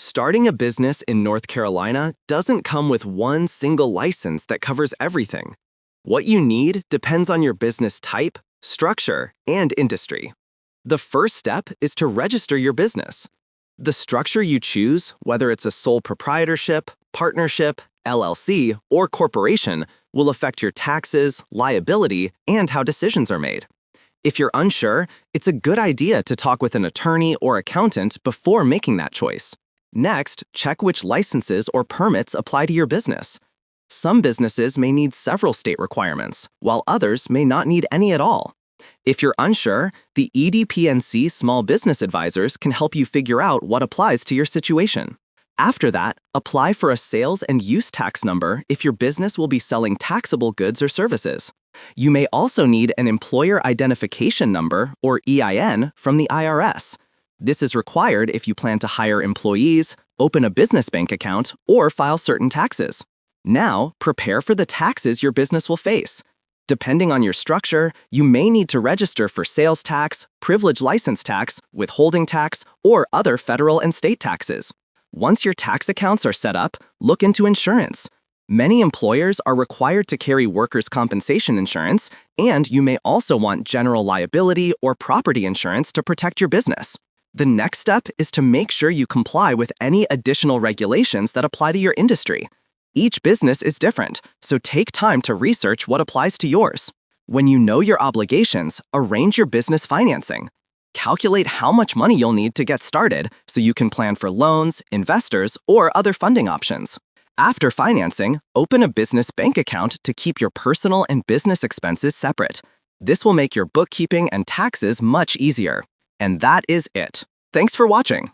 Starting a business in North Carolina doesn't come with one single license that covers everything. What you need depends on your business type, structure, and industry. The first step is to register your business. The structure you choose, whether it's a sole proprietorship, partnership, LLC, or corporation, will affect your taxes, liability, and how decisions are made. If you're unsure, it's a good idea to talk with an attorney or accountant before making that choice. Next, check which licenses or permits apply to your business. Some businesses may need several state requirements, while others may not need any at all. If you're unsure, the EDPNC Small Business Advisors can help you figure out what applies to your situation. After that, apply for a sales and use tax number if your business will be selling taxable goods or services. You may also need an Employer Identification Number, or EIN, from the IRS. This is required if you plan to hire employees, open a business bank account, or file certain taxes. Now, prepare for the taxes your business will face. Depending on your structure, you may need to register for sales tax, privilege license tax, withholding tax, or other federal and state taxes. Once your tax accounts are set up, look into insurance. Many employers are required to carry workers' compensation insurance, and you may also want general liability or property insurance to protect your business. The next step is to make sure you comply with any additional regulations that apply to your industry. Each business is different, so take time to research what applies to yours. When you know your obligations, arrange your business financing. Calculate how much money you'll need to get started so you can plan for loans, investors, or other funding options. After financing, open a business bank account to keep your personal and business expenses separate. This will make your bookkeeping and taxes much easier. And that is it. Thanks for watching.